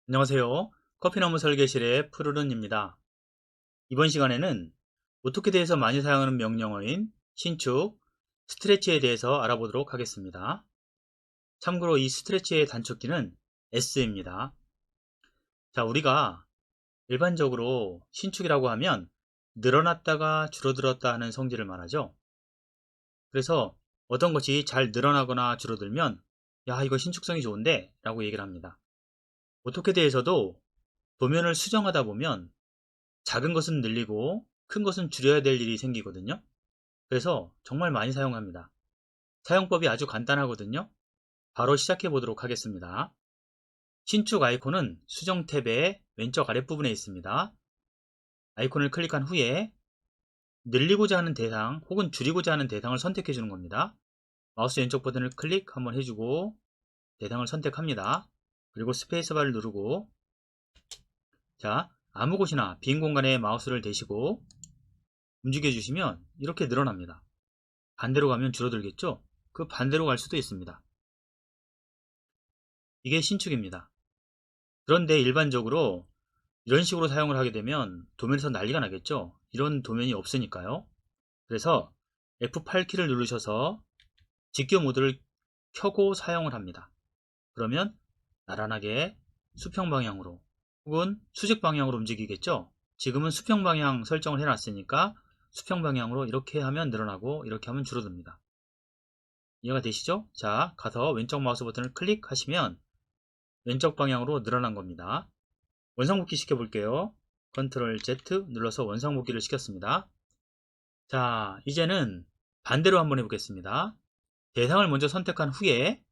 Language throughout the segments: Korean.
안녕하세요. 커피나무 설계실의 푸르른입니다. 이번 시간에는 오토캐드에서 많이 사용하는 명령어인 신축, 스트레치에 대해서 알아보도록 하겠습니다. 참고로 이 스트레치의 단축키는 S입니다. 자, 우리가 일반적으로 신축이라고 하면 늘어났다가 줄어들었다 하는 성질을 말하죠. 그래서 어떤 것이 잘 늘어나거나 줄어들면 야, 이거 신축성이 좋은데? 라고 얘기를 합니다. 오토캐드에서도 도면을 수정하다 보면 작은 것은 늘리고 큰 것은 줄여야 될 일이 생기거든요. 그래서 정말 많이 사용합니다. 사용법이 아주 간단하거든요. 바로 시작해 보도록 하겠습니다. 신축 아이콘은 수정 탭의 왼쪽 아랫부분에 있습니다. 아이콘을 클릭한 후에 늘리고자 하는 대상 혹은 줄이고자 하는 대상을 선택해 주는 겁니다. 마우스 왼쪽 버튼을 클릭 한번 해주고 대상을 선택합니다. 그리고 스페이스바를 누르고 자, 아무 곳이나 빈 공간에 마우스를 대시고 움직여 주시면 이렇게 늘어납니다. 반대로 가면 줄어들겠죠? 그 반대로 갈 수도 있습니다. 이게 신축입니다. 그런데 일반적으로 이런 식으로 사용을 하게 되면 도면에서 난리가 나겠죠? 이런 도면이 없으니까요. 그래서 F8키를 누르셔서 직교 모드를 켜고 사용을 합니다. 그러면 나란하게 수평 방향으로 혹은 수직 방향으로 움직이겠죠? 지금은 수평 방향 설정을 해놨으니까 수평 방향으로 이렇게 하면 늘어나고 이렇게 하면 줄어듭니다. 이해가 되시죠? 자, 가서 왼쪽 마우스 버튼을 클릭하시면 왼쪽 방향으로 늘어난 겁니다. 원상복귀 시켜볼게요. 컨트롤 Z 눌러서 원상복귀를 시켰습니다. 자, 이제는 반대로 한번 해보겠습니다. 대상을 먼저 선택한 후에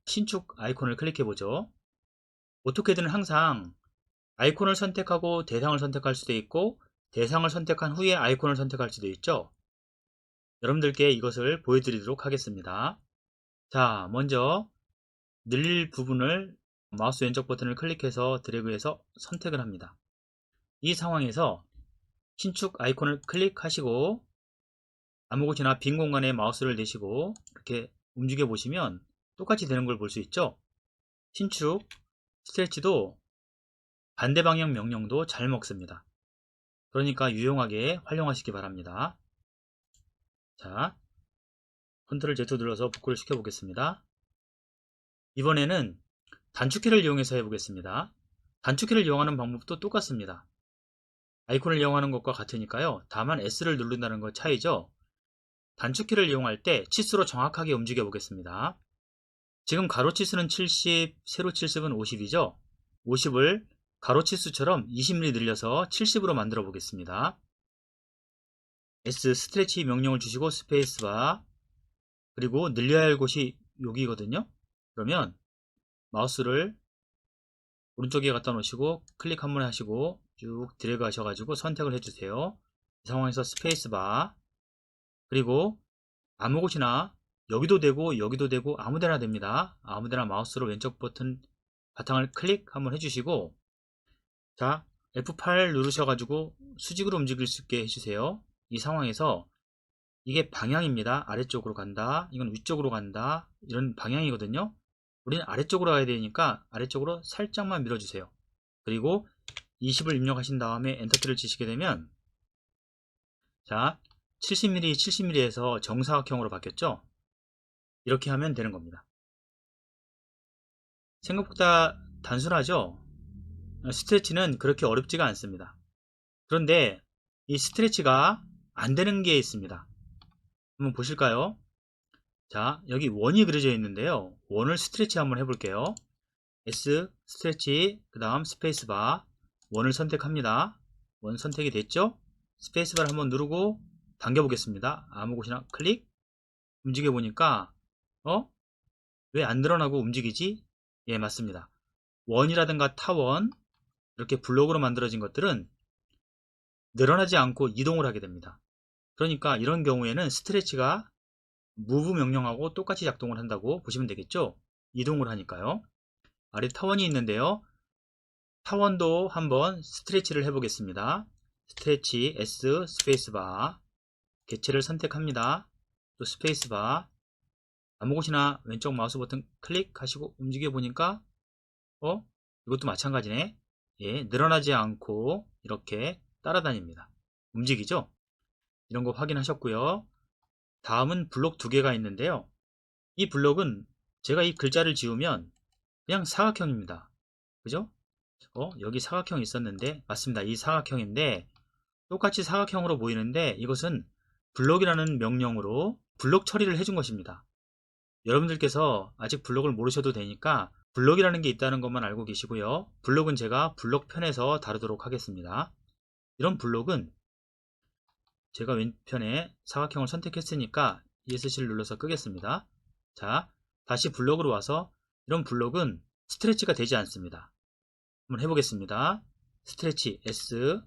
신축 아이콘을 클릭해보죠. 오토캐드는 항상 아이콘을 선택하고 대상을 선택할 수도 있고 대상을 선택한 후에 아이콘을 선택할 수도 있죠. 여러분들께 이것을 보여드리도록 하겠습니다. 자, 먼저 늘릴 부분을 마우스 왼쪽 버튼을 클릭해서 드래그해서 선택을 합니다. 이 상황에서 신축 아이콘을 클릭하시고 아무 곳이나 빈 공간에 마우스를 대시고 이렇게 움직여 보시면 똑같이 되는 걸 볼 수 있죠. 신축 스트레치도 반대 방향 명령도 잘 먹습니다. 그러니까 유용하게 활용하시기 바랍니다. 자, 컨트롤 Z 눌러서 복구를 시켜 보겠습니다. 이번에는 단축키를 이용해서 해보겠습니다. 단축키를 이용하는 방법도 똑같습니다. 아이콘을 이용하는 것과 같으니까요. 다만 S를 누른다는 것 차이죠. 단축키를 이용할 때 치수로 정확하게 움직여 보겠습니다. 지금 가로치수는 70, 세로치수는 50이죠. 50을 가로치수처럼 20mm 늘려서 70으로 만들어 보겠습니다. S 스트레치 명령을 주시고 스페이스바 그리고 늘려야 할 곳이 여기거든요. 그러면 마우스를 오른쪽에 갖다 놓으시고 클릭 한번 하시고 쭉 드래그 하셔가지고 선택을 해주세요. 이 상황에서 스페이스바 그리고 아무 곳이나 여기도 되고 아무데나 됩니다. 아무데나 마우스로 왼쪽 버튼 바탕을 클릭 한번 해주시고 자 F8 누르셔가지고 수직으로 움직일 수 있게 해주세요. 이 상황에서 이게 방향입니다. 아래쪽으로 간다 이건 위쪽으로 간다 이런 방향이거든요. 우리는 아래쪽으로 가야 되니까 아래쪽으로 살짝만 밀어주세요. 그리고 20을 입력하신 다음에 엔터키를 치시게 되면 자 70mm 70mm에서 정사각형으로 바뀌었죠. 이렇게 하면 되는 겁니다. 생각보다 단순하죠. 스트레치는 그렇게 어렵지가 않습니다. 그런데 이 스트레치가 안 되는 게 있습니다. 한번 보실까요? 자, 여기 원이 그려져 있는데요. 원을 스트레치 한번 해볼게요. S 스트레치 그 다음 스페이스바 원을 선택합니다. 원 선택이 됐죠? 스페이스바를 한번 누르고 당겨 보겠습니다. 아무 곳이나 클릭 움직여 보니까 왜 안 늘어나고 움직이지? 예, 맞습니다. 원이라든가 타원 이렇게 블록으로 만들어진 것들은 늘어나지 않고 이동을 하게 됩니다. 그러니까 이런 경우에는 스트레치가 move 명령하고 똑같이 작동을 한다고 보시면 되겠죠? 이동을 하니까요. 아래 타원이 있는데요. 타원도 한번 스트레치를 해보겠습니다. 스트레치 S 스페이스바 개체를 선택합니다. 또 스페이스바 아무 곳이나 왼쪽 마우스 버튼 클릭하시고 움직여 보니까 이것도 마찬가지네. 예, 늘어나지 않고 이렇게 따라다닙니다. 움직이죠? 이런 거 확인하셨고요. 다음은 블록 두 개가 있는데요. 이 블록은 제가 이 글자를 지우면 그냥 사각형입니다. 그죠? 여기 사각형 있었는데, 맞습니다. 이 사각형인데 똑같이 사각형으로 보이는데 이것은 블록이라는 명령으로 블록 처리를 해준 것입니다. 여러분들께서 아직 블록을 모르셔도 되니까 블록이라는 게 있다는 것만 알고 계시고요. 블록은 제가 블록 편에서 다루도록 하겠습니다. 이런 블록은 제가 왼편에 사각형을 선택했으니까 ESC를 눌러서 끄겠습니다. 자, 다시 블록으로 와서 이런 블록은 스트레치가 되지 않습니다. 한번 해보겠습니다. 스트레치 S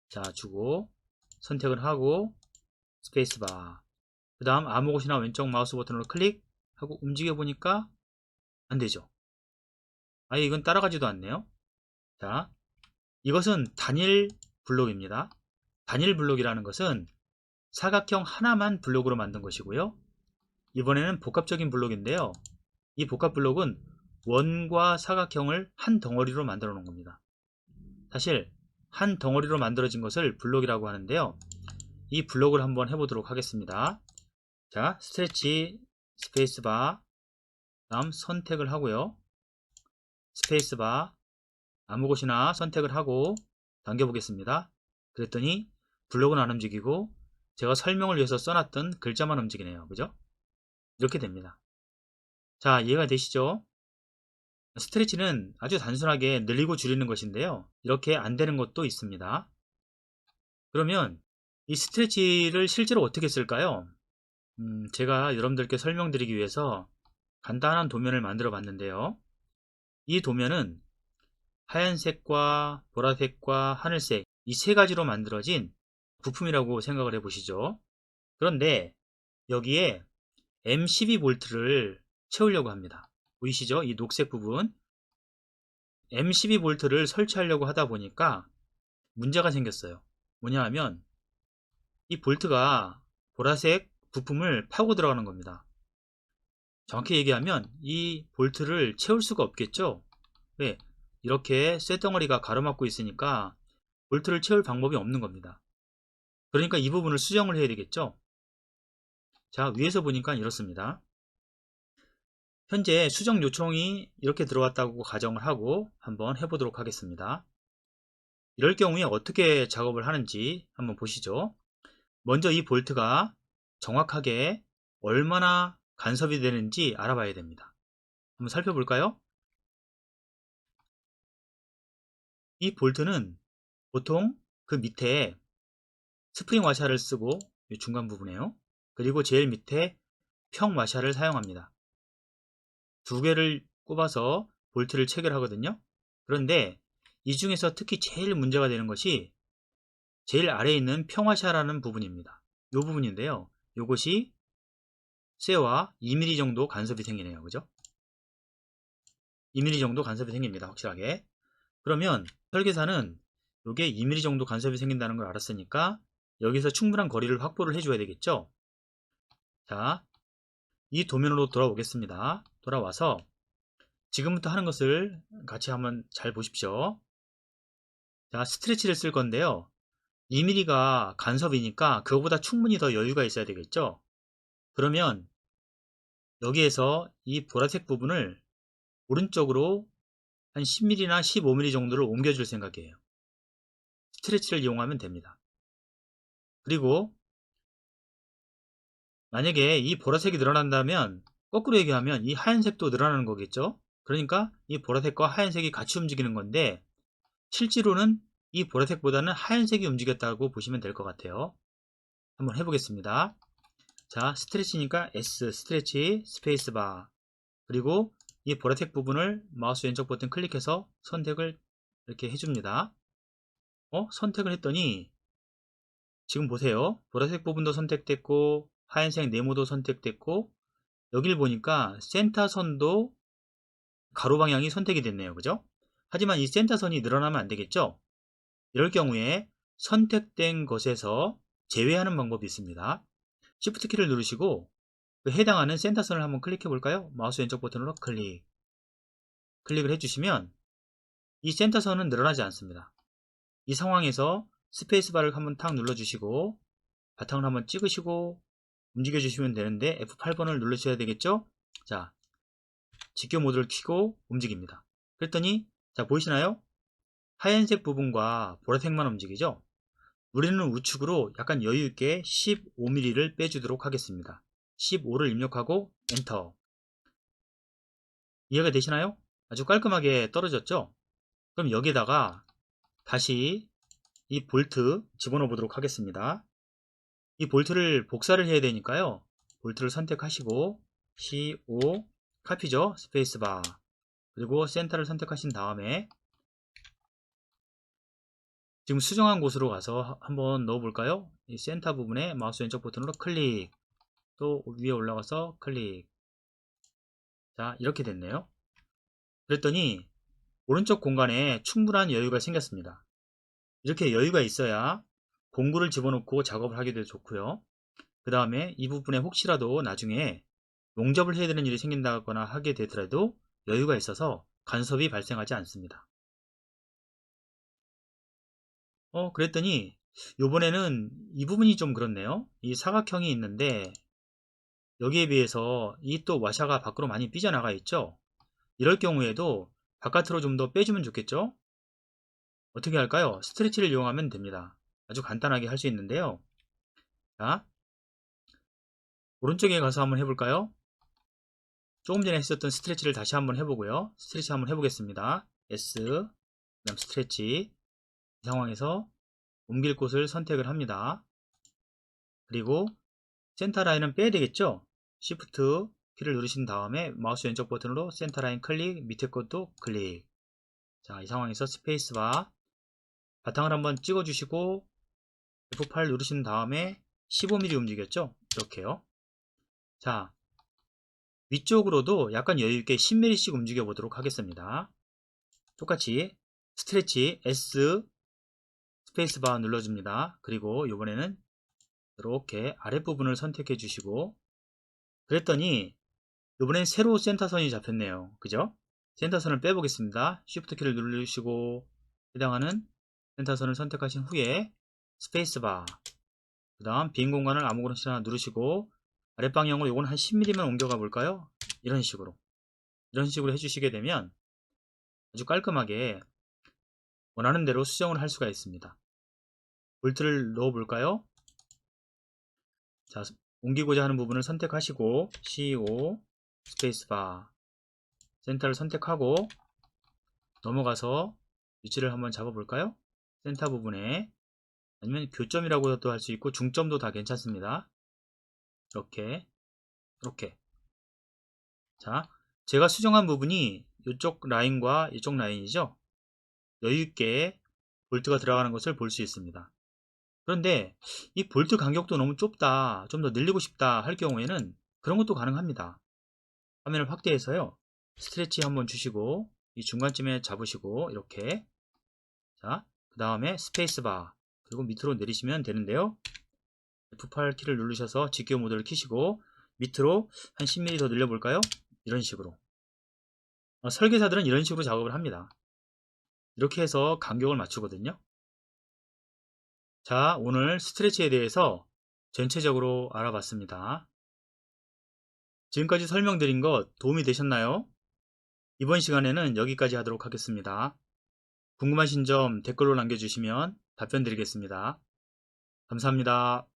자 주고 선택을 하고 스페이스바, 그 다음 아무 곳이나 왼쪽 마우스 버튼으로 클릭하고 움직여 보니까 안되죠. 아예 이건 따라가지도 않네요. 자, 이것은 단일 블록입니다. 단일 블록이라는 것은 사각형 하나만 블록으로 만든 것이고요. 이번에는 복합적인 블록인데요. 이 복합 블록은 원과 사각형을 한 덩어리로 만들어 놓은 겁니다. 사실 한 덩어리로 만들어진 것을 블록이라고 하는데요. 이 블록을 한번 해보도록 하겠습니다. 자, 스트레치 스페이스바, 다음 선택을 하고요. 스페이스바, 아무 곳이나 선택을 하고 당겨 보겠습니다. 그랬더니 블록은 안 움직이고 제가 설명을 위해서 써놨던 글자만 움직이네요. 그죠? 이렇게 됩니다. 자, 이해가 되시죠? 스트레치는 아주 단순하게 늘리고 줄이는 것인데요. 이렇게 안 되는 것도 있습니다. 그러면 이 스트레치를 실제로 어떻게 쓸까요? 제가 여러분들께 설명드리기 위해서 간단한 도면을 만들어 봤는데요. 이 도면은 하얀색과 보라색과 하늘색 이 세 가지로 만들어진 부품이라고 생각을 해 보시죠. 그런데 여기에 M12V를 채우려고 합니다. 보이시죠? 이 녹색 부분 M12V를 설치하려고 하다 보니까 문제가 생겼어요. 뭐냐 하면 이 볼트가 보라색 부품을 파고 들어가는 겁니다. 정확히 얘기하면 이 볼트를 채울 수가 없겠죠. 왜? 이렇게 쇳덩어리가 가로막고 있으니까 볼트를 채울 방법이 없는 겁니다. 그러니까 이 부분을 수정을 해야 되겠죠. 자, 위에서 보니까 이렇습니다. 현재 수정 요청이 이렇게 들어왔다고 가정을 하고 한번 해보도록 하겠습니다. 이럴 경우에 어떻게 작업을 하는지 한번 보시죠. 먼저 이 볼트가 정확하게 얼마나 간섭이 되는지 알아봐야 됩니다. 한번 살펴볼까요? 이 볼트는 보통 그 밑에 스프링 와샤를 쓰고 이 중간 부분에요. 그리고 제일 밑에 평 와샤를 사용합니다. 두 개를 꼽아서 볼트를 체결하거든요. 그런데 이 중에서 특히 제일 문제가 되는 것이 제일 아래에 있는 평화샤라는 부분입니다. 이 부분인데요. 이것이 쇠와 2mm 정도 간섭이 생기네요. 그죠? 2mm 정도 간섭이 생깁니다. 확실하게. 그러면 설계사는 이게 2mm 정도 간섭이 생긴다는 걸 알았으니까 여기서 충분한 거리를 확보를 해줘야 되겠죠. 자, 이 도면으로 돌아오겠습니다. 돌아와서 지금부터 하는 것을 같이 한번 잘 보십시오. 자, 스트레치를 쓸 건데요. 2mm가 간섭이니까 그거보다 충분히 더 여유가 있어야 되겠죠. 그러면 여기에서 이 보라색 부분을 오른쪽으로 한 10mm나 15mm 정도를 옮겨줄 생각이에요. 스트레치를 이용하면 됩니다. 그리고 만약에 이 보라색이 늘어난다면 거꾸로 얘기하면 이 하얀색도 늘어나는 거겠죠. 그러니까 이 보라색과 하얀색이 같이 움직이는 건데 실제로는 이 보라색보다는 하얀색이 움직였다고 보시면 될 것 같아요. 한번 해보겠습니다. 자, 스트레치니까 S 스트레치 스페이스바, 그리고 이 보라색 부분을 마우스 왼쪽 버튼 클릭해서 선택을 이렇게 해줍니다. 선택을 했더니 지금 보세요. 보라색 부분도 선택됐고 하얀색 네모도 선택됐고 여길 보니까 센터선도 가로 방향이 선택이 됐네요. 그죠? 하지만 이 센터선이 늘어나면 안 되겠죠? 이럴 경우에 선택된 것에서 제외하는 방법이 있습니다. Shift 키를 누르시고 그 해당하는 센터선을 한번 클릭해 볼까요? 마우스 왼쪽 버튼으로 클릭을 해주시면 이 센터선은 늘어나지 않습니다. 이 상황에서 스페이스바를 한번 탁 눌러주시고 바탕을 한번 찍으시고 움직여 주시면 되는데 F8번을 누르셔야 되겠죠? 자, 직교 모드를 켜고 움직입니다. 그랬더니 자, 보이시나요? 하얀색 부분과 보라색만 움직이죠? 우리는 우측으로 약간 여유있게 15mm를 빼주도록 하겠습니다. 15를 입력하고 엔터. 이해가 되시나요? 아주 깔끔하게 떨어졌죠? 그럼 여기에다가 다시 이 볼트 집어넣어 보도록 하겠습니다. 이 볼트를 복사를 해야 되니까요. 볼트를 선택하시고 CO 카피죠? 스페이스바. 그리고 센터를 선택하신 다음에 지금 수정한 곳으로 가서 한번 넣어 볼까요? 이 센터 부분에 마우스 왼쪽 버튼으로 클릭, 또 위에 올라가서 클릭. 자, 이렇게 됐네요. 그랬더니 오른쪽 공간에 충분한 여유가 생겼습니다. 이렇게 여유가 있어야 공구를 집어넣고 작업을 하게 돼서 좋고요. 그 다음에 이 부분에 혹시라도 나중에 용접을 해야 되는 일이 생긴다거나 하게 되더라도 여유가 있어서 간섭이 발생하지 않습니다. 그랬더니 요번에는 이 부분이 좀 그렇네요. 이 사각형이 있는데 여기에 비해서 이 또 와샤가 밖으로 많이 삐져나가 있죠. 이럴 경우에도 바깥으로 좀 더 빼주면 좋겠죠. 어떻게 할까요? 스트레치를 이용하면 됩니다. 아주 간단하게 할 수 있는데요. 자, 오른쪽에 가서 한번 해볼까요? 조금 전에 했었던 스트레치를 다시 한번 해보고요. 스트레치 한번 해보겠습니다. S, 그 다음 스트레치. 이 상황에서 옮길 곳을 선택을 합니다. 그리고 센터 라인은 빼야 되겠죠? Shift 키를 누르신 다음에 마우스 왼쪽 버튼으로 센터 라인 클릭, 밑에 것도 클릭. 자, 이 상황에서 스페이스바 바탕을 한번 찍어주시고 F8 누르신 다음에 15mm 움직였죠? 이렇게요. 자, 위쪽으로도 약간 여유있게 10mm씩 움직여 보도록 하겠습니다. 똑같이 스트레치 S 스페이스바 눌러줍니다. 그리고 이번에는 이렇게 아랫부분을 선택해 주시고 그랬더니 이번엔 새로 센터선이 잡혔네요. 그죠? 센터선을 빼보겠습니다. Shift 키를 누르시고 해당하는 센터선을 선택하신 후에 스페이스바 그 다음 빈 공간을 아무거나 누르시고 아랫방향으로 이건 한 10mm만 옮겨가 볼까요? 이런 식으로 해주시게 되면 아주 깔끔하게 원하는 대로 수정을 할 수가 있습니다. 볼트를 넣어 볼까요? 자, 옮기고자 하는 부분을 선택하시고 CO 스페이스바 센터를 선택하고 넘어가서 위치를 한번 잡아 볼까요? 센터 부분에 아니면 교점이라고도 할 수 있고 중점도 다 괜찮습니다. 이렇게 자, 제가 수정한 부분이 이쪽 라인과 이쪽 라인이죠. 여유있게 볼트가 들어가는 것을 볼 수 있습니다. 그런데 이 볼트 간격도 너무 좁다, 좀 더 늘리고 싶다 할 경우에는 그런 것도 가능합니다. 화면을 확대해서요. 스트레치 한번 주시고 이 중간쯤에 잡으시고 이렇게 자, 그 다음에 스페이스바 그리고 밑으로 내리시면 되는데요. F8 키를 누르셔서 직교 모드를 키시고 밑으로 한 10mm 더 늘려볼까요? 이런 식으로 설계사들은 이런 식으로 작업을 합니다. 이렇게 해서 간격을 맞추거든요. 자, 오늘 스트레치에 대해서 전체적으로 알아봤습니다. 지금까지 설명드린 것 도움이 되셨나요? 이번 시간에는 여기까지 하도록 하겠습니다. 궁금하신 점 댓글로 남겨주시면 답변 드리겠습니다. 감사합니다.